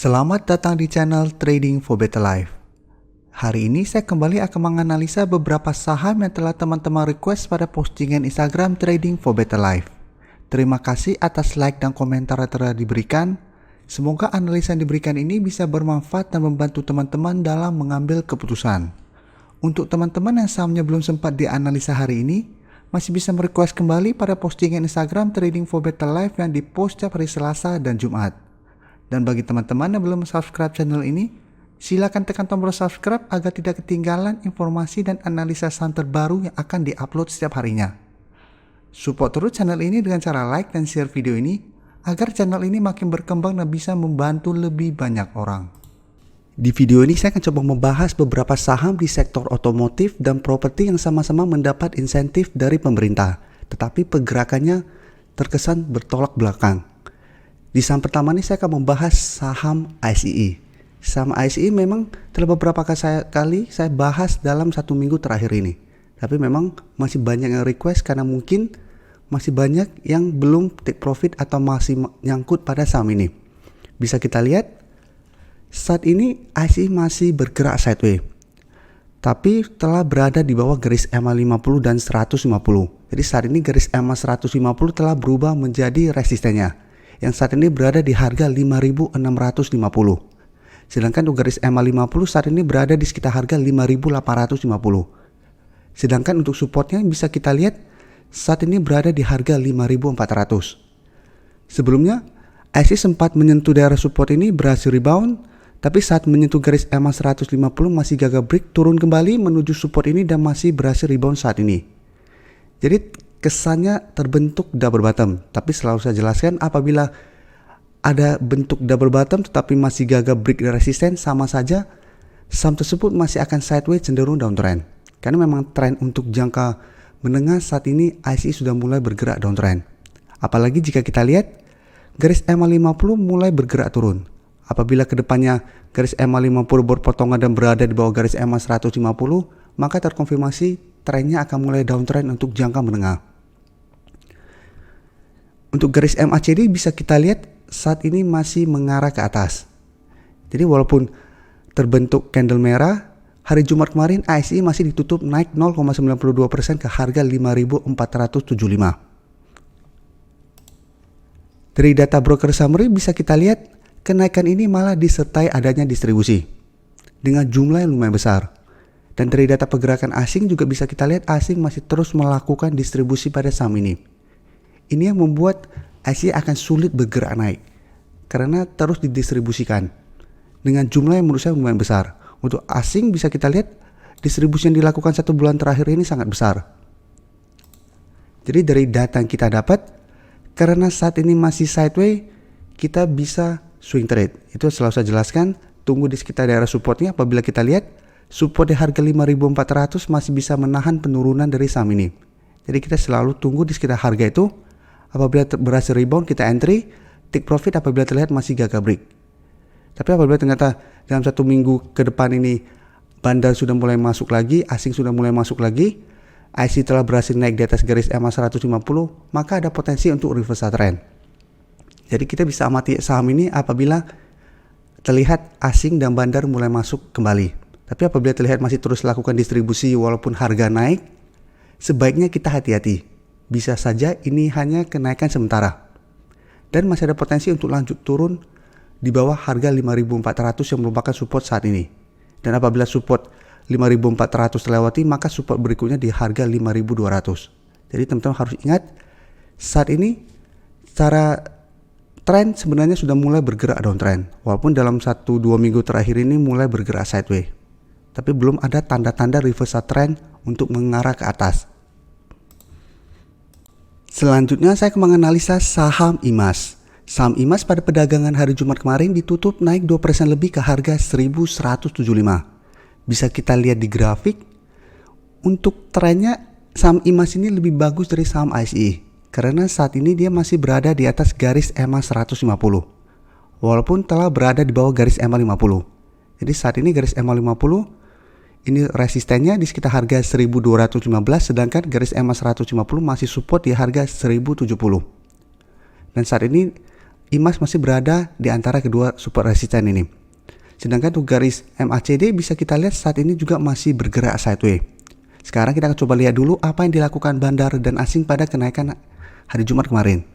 Selamat datang di channel Trading for Better Life. Hari ini saya kembali akan menganalisa beberapa saham yang telah teman-teman request pada postingan Instagram Trading for Better Life. Terima kasih atas like dan komentar yang telah diberikan. Semoga analisa yang diberikan ini bisa bermanfaat dan membantu teman-teman dalam mengambil keputusan. Untuk teman-teman yang sahamnya belum sempat dianalisa hari ini, masih bisa merequest kembali pada postingan Instagram Trading for Better Life yang dipost setiap hari Selasa dan Jumat. Dan bagi teman-teman yang belum subscribe channel ini, silakan tekan tombol subscribe agar tidak ketinggalan informasi dan analisa saham terbaru yang akan diupload setiap harinya. Support terus channel ini dengan cara like dan share video ini, agar channel ini makin berkembang dan bisa membantu lebih banyak orang. Di video ini saya akan coba membahas beberapa saham di sektor otomotif dan properti yang sama-sama mendapat insentif dari pemerintah, tetapi pergerakannya terkesan bertolak belakang. Di saham pertama ini saya akan membahas saham ICE. Saham ICE memang telah beberapa kali saya bahas dalam 1 minggu terakhir ini. Tapi memang masih banyak yang request karena mungkin masih banyak yang belum take profit atau masih nyangkut pada saham ini. Bisa kita lihat saat ini ICE masih bergerak sideways. Tapi telah berada di bawah garis EMA 50 dan 150. Jadi saat ini garis EMA 150 telah berubah menjadi resistennya, yang saat ini berada di harga 5.650. Sedangkan untuk garis EMA 50 saat ini berada di sekitar harga 5.850. Sedangkan untuk supportnya bisa kita lihat saat ini berada di harga 5.400. Sebelumnya ICE sempat menyentuh daerah support ini, berhasil rebound, tapi saat menyentuh garis EMA 150 masih gagal break, turun kembali menuju support ini dan masih berhasil rebound saat ini. Jadi kesannya terbentuk double bottom, tapi selalu saya jelaskan apabila ada bentuk double bottom tetapi masih gagal break dan resisten, sama saja saham tersebut masih akan sideways cenderung downtrend. Karena memang tren untuk jangka menengah saat ini ICE sudah mulai bergerak downtrend. Apalagi jika kita lihat garis EMA 50 mulai bergerak turun. Apabila kedepannya garis EMA 50 berpotongan dan berada di bawah garis EMA 150, maka terkonfirmasi trennya akan mulai downtrend untuk jangka menengah. Untuk garis MACD bisa kita lihat saat ini masih mengarah ke atas. Jadi walaupun terbentuk candle merah, hari Jumat kemarin ICE masih ditutup naik 0,92% ke harga 5.475. Dari data broker summary bisa kita lihat kenaikan ini malah disertai adanya distribusi dengan jumlah yang lumayan besar. Dan dari data pergerakan asing juga bisa kita lihat asing masih terus melakukan distribusi pada saham ini. Ini yang membuat ICE akan sulit bergerak naik karena terus didistribusikan dengan jumlah yang menurut saya lumayan besar. Untuk asing bisa kita lihat distribusi yang dilakukan 1 bulan terakhir ini sangat besar. Jadi dari data yang kita dapat, karena saat ini masih sideways, kita bisa swing trade. Itu selalu saya jelaskan, tunggu di sekitar daerah supportnya. Apabila kita lihat support di harga 5.400 masih bisa menahan penurunan dari saham ini. Jadi kita selalu tunggu di sekitar harga itu. Apabila berhasil rebound kita entry, take profit apabila terlihat masih gagal break. Tapi apabila ternyata dalam 1 minggu ke depan ini bandar sudah mulai masuk lagi, asing sudah mulai masuk lagi, ICE telah berhasil naik di atas garis EMA 150, maka ada potensi untuk reversal trend. Jadi kita bisa amati saham ini apabila terlihat asing dan bandar mulai masuk kembali. Tapi apabila terlihat masih terus lakukan distribusi walaupun harga naik, sebaiknya kita hati-hati. Bisa saja ini hanya kenaikan sementara. Dan masih ada potensi untuk lanjut turun di bawah harga 5.400 yang merupakan support saat ini. Dan apabila support 5.400 terlewati, maka support berikutnya di harga 5.200. Jadi teman-teman harus ingat, saat ini secara tren sebenarnya sudah mulai bergerak downtrend. Walaupun dalam 1-2 minggu terakhir ini mulai bergerak sideways. Tapi belum ada tanda-tanda reversal trend untuk mengarah ke atas. Selanjutnya saya akan menganalisa saham IMAS. Saham IMAS pada perdagangan hari Jumat kemarin ditutup naik 2% lebih ke harga 1.175. Bisa kita lihat di grafik, untuk trennya saham IMAS ini lebih bagus dari saham ICE. Karena saat ini dia masih berada di atas garis EMA 150. Walaupun telah berada di bawah garis EMA 50. Jadi saat ini garis EMA 50 ini resistennya di sekitar harga 1.215, sedangkan garis EMA 150 masih support di harga 1.070. Dan saat ini IMAS masih berada di antara kedua support resisten ini. Sedangkan untuk garis MACD bisa kita lihat saat ini juga masih bergerak sideways. Sekarang kita akan coba lihat dulu apa yang dilakukan bandar dan asing pada kenaikan hari Jumat kemarin.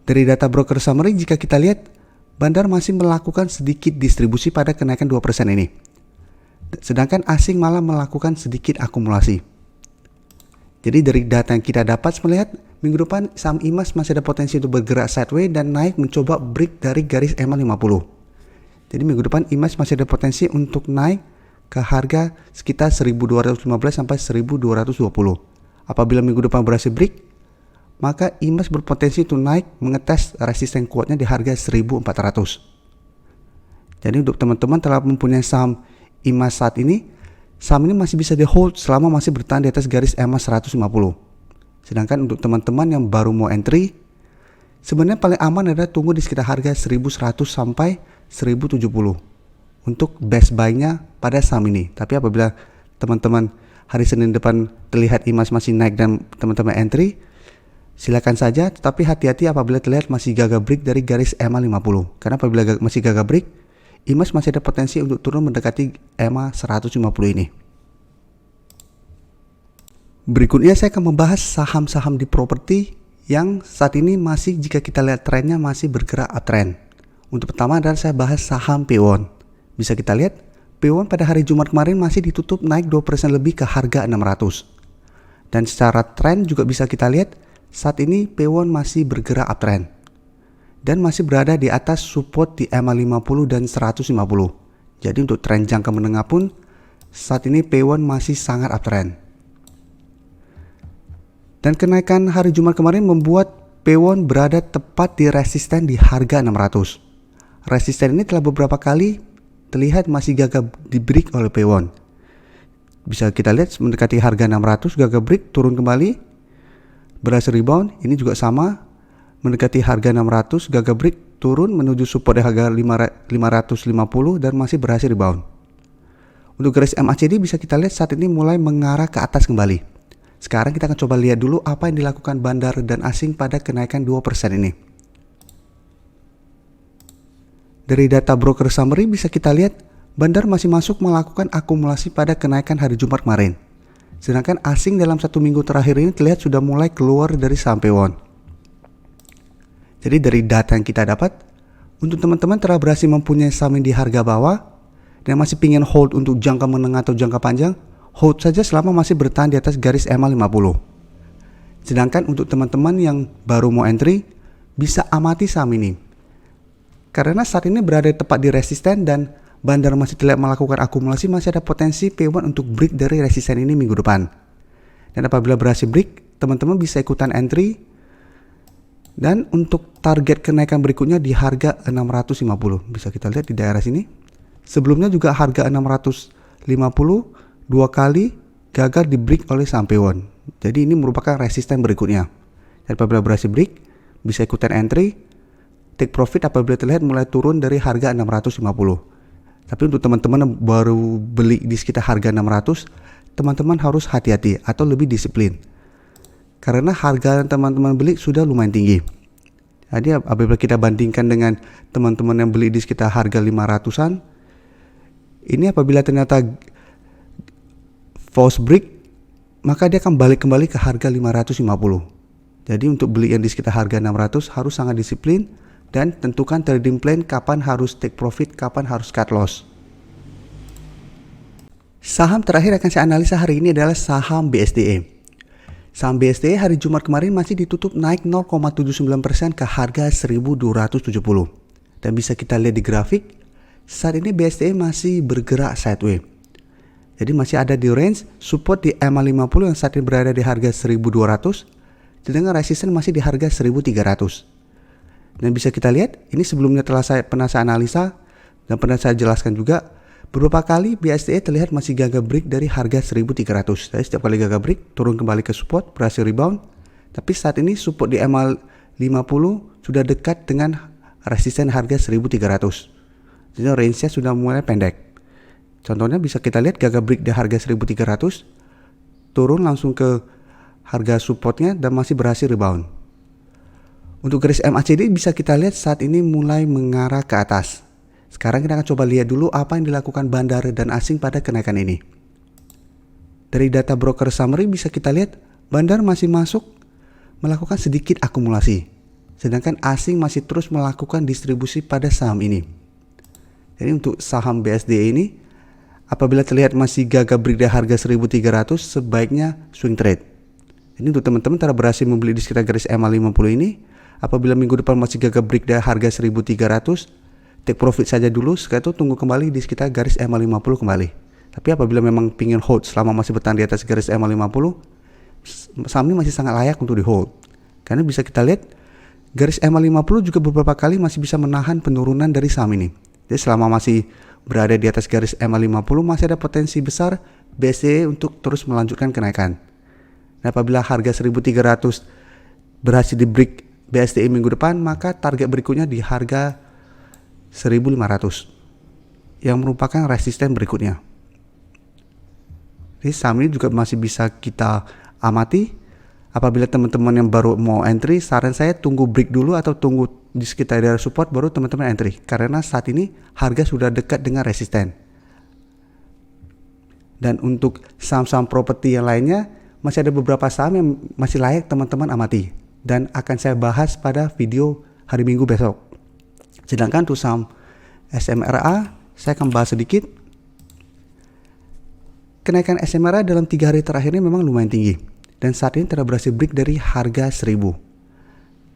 Dari data broker summary jika kita lihat, bandar masih melakukan sedikit distribusi pada kenaikan 2% ini. Sedangkan asing malah melakukan sedikit akumulasi. Jadi dari data yang kita dapat melihat, minggu depan saham IMAS masih ada potensi untuk bergerak sideways dan naik mencoba break dari garis EMA 50. Jadi minggu depan IMAS masih ada potensi untuk naik ke harga sekitar 1215 sampai 1220. Apabila minggu depan berhasil break, maka IMAS berpotensi untuk naik mengetes resisten kuatnya di harga 1400. Jadi untuk teman-teman telah mempunyai saham IMAS saat ini, saham ini masih bisa di hold selama masih bertahan di atas garis EMA 150. Sedangkan untuk teman-teman yang baru mau entry, sebenarnya paling aman adalah tunggu di sekitar harga 1100 sampai 1070 untuk best buy-nya pada saham ini. Tapi apabila teman-teman hari Senin depan terlihat IMAS masih naik dan teman-teman entry, silakan saja, tetapi hati-hati apabila terlihat masih gagal break dari garis EMA 50. Karena apabila masih gagal break, IMAS masih ada potensi untuk turun mendekati EMA 150 ini. Berikutnya saya akan membahas saham-saham di properti yang saat ini masih, jika kita lihat trennya, masih bergerak uptrend. Untuk pertama adalah saya bahas saham Pewon. Bisa kita lihat, Pewon pada hari Jumat kemarin masih ditutup naik 2% lebih ke harga 600. Dan secara tren juga bisa kita lihat, saat ini Pewon masih bergerak uptrend dan masih berada di atas support di EMA 50 dan 150. Jadi untuk tren jangka menengah pun saat ini Pewon masih sangat uptrend. Dan kenaikan hari Jumat kemarin membuat Pewon berada tepat di resisten di harga 600. Resisten ini telah beberapa kali terlihat masih gagal di break oleh Pewon. Bisa kita lihat mendekati harga 600 gagal break, turun kembali, berhasil rebound. Ini juga sama, mendekati harga 600 gagal break, turun menuju support di harga 550 dan masih berhasil rebound. Untuk garis MACD bisa kita lihat saat ini mulai mengarah ke atas kembali. Sekarang kita akan coba lihat dulu apa yang dilakukan bandar dan asing pada kenaikan 2% ini. Dari data broker summary bisa kita lihat bandar masih masuk melakukan akumulasi pada kenaikan hari Jumat kemarin. Sedangkan asing dalam 1 minggu terakhir ini terlihat sudah mulai keluar dari saham Pewon. Jadi dari data yang kita dapat, untuk teman-teman telah berhasil mempunyai saham di harga bawah dan masih ingin hold untuk jangka menengah atau jangka panjang, hold saja selama masih bertahan di atas garis EMA 50. Sedangkan untuk teman-teman yang baru mau entry, bisa amati saham ini. Karena saat ini berada tepat di resisten dan bandar masih terlihat melakukan akumulasi, masih ada potensi Pewon untuk break dari resisten ini minggu depan. Dan apabila berhasil break, teman-teman bisa ikutan entry. Dan untuk target kenaikan berikutnya di harga 650. Bisa kita lihat di daerah sini. Sebelumnya juga harga 650 2 kali gagal di break oleh saham Pewon. Jadi ini merupakan resisten berikutnya. Dan apabila berhasil break, bisa ikutan entry, take profit apabila terlihat mulai turun dari harga 650. Tapi untuk teman-teman yang baru beli di sekitar harga 600, teman-teman harus hati-hati atau lebih disiplin. Karena harga teman-teman beli sudah lumayan tinggi. Jadi apabila kita bandingkan dengan teman-teman yang beli di sekitar harga 500-an, ini apabila ternyata false break, maka dia akan balik kembali ke harga 550. Jadi untuk beli yang di sekitar harga 600 harus sangat disiplin dan tentukan trading plan kapan harus take profit, kapan harus cut loss. Saham terakhir akan saya analisa hari ini adalah saham BSDE. Saham BSDE hari Jumat kemarin masih ditutup naik 0,79% ke harga 1270. Dan bisa kita lihat di grafik, saat ini BSDE masih bergerak sideways. Jadi masih ada di range support di EMA 50 yang saat ini berada di harga 1200, sedangkan resisten masih di harga 1300. Dan bisa kita lihat, ini sebelumnya pernah saya analisa dan pernah saya jelaskan juga, beberapa kali BSDE terlihat masih gagal break dari harga 1300. Jadi setiap kali gagal break, turun kembali ke support, berhasil rebound. Tapi saat ini support di EMA 50 sudah dekat dengan resisten harga 1300. Jadi range-nya sudah mulai pendek. Contohnya bisa kita lihat gagal break di harga 1300, turun langsung ke harga supportnya dan masih berhasil rebound. Untuk garis MACD bisa kita lihat saat ini mulai mengarah ke atas. Sekarang kita akan coba lihat dulu apa yang dilakukan bandar dan asing pada kenaikan ini. Dari data broker summary bisa kita lihat bandar masih masuk melakukan sedikit akumulasi, sedangkan asing masih terus melakukan distribusi pada saham ini. Jadi untuk saham BSDE ini, apabila terlihat masih gagap breakdown harga 1300, sebaiknya swing trade. Ini untuk teman-teman telah berhasil membeli di sekitar garis MA50 ini, apabila minggu depan masih gagap breakdown harga 1300, take profit saja dulu, setelah itu tunggu kembali di sekitar garis MA50 kembali. Tapi apabila memang ingin hold selama masih bertahan di atas garis MA50, saham ini masih sangat layak untuk di hold. Karena bisa kita lihat garis MA50 juga beberapa kali masih bisa menahan penurunan dari saham ini. Jadi selama masih berada di atas garis MA50 masih ada potensi besar BSDE untuk terus melanjutkan kenaikan. Nah, apabila harga 1300 berhasil di break BSDE minggu depan, maka target berikutnya di harga 1500 yang merupakan resisten berikutnya. Jadi saham ini juga masih bisa kita amati. Apabila teman-teman yang baru mau entry, saran saya tunggu break dulu atau tunggu di sekitar daerah support baru teman-teman entry, karena saat ini harga sudah dekat dengan resisten. Dan untuk saham-saham properti yang lainnya, masih ada beberapa saham yang masih layak teman-teman amati dan akan saya bahas pada video hari Minggu besok. Sedangkan untuk saham SMRA saya akan bahas sedikit. Kenaikan SMRA dalam 3 hari terakhir ini memang lumayan tinggi dan saat ini telah berhasil break dari harga 1000.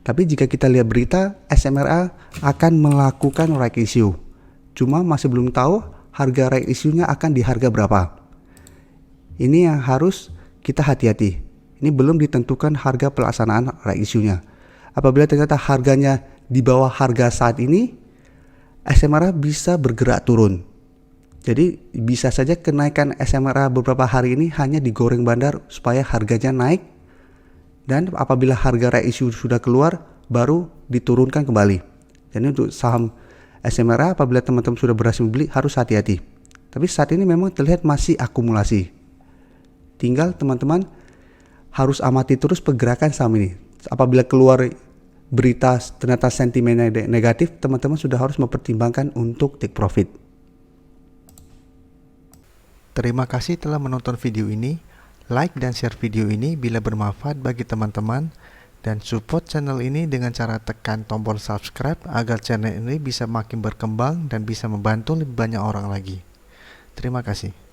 Tapi jika kita lihat berita, SMRA akan melakukan right issue. Cuma masih belum tahu harga right issue-nya akan di harga berapa. Ini yang harus kita hati-hati. Ini belum ditentukan harga pelaksanaan right issue-nya. Apabila ternyata harganya di bawah harga saat ini, SMRA bisa bergerak turun. Jadi bisa saja kenaikan SMRA beberapa hari ini hanya digoreng bandar supaya harganya naik, dan apabila harga right issue sudah keluar baru diturunkan kembali. Jadi untuk saham SMRA apabila teman-teman sudah berhasil membeli harus hati-hati. Tapi saat ini memang terlihat masih akumulasi. Tinggal teman-teman harus amati terus pergerakan saham ini. Apabila keluar berita ternyata sentimennya negatif, teman-teman sudah harus mempertimbangkan untuk take profit. Terima kasih telah menonton video ini. Like dan share video ini bila bermanfaat bagi teman-teman, dan support channel ini dengan cara tekan tombol subscribe agar channel ini bisa makin berkembang dan bisa membantu lebih banyak orang lagi. Terima kasih.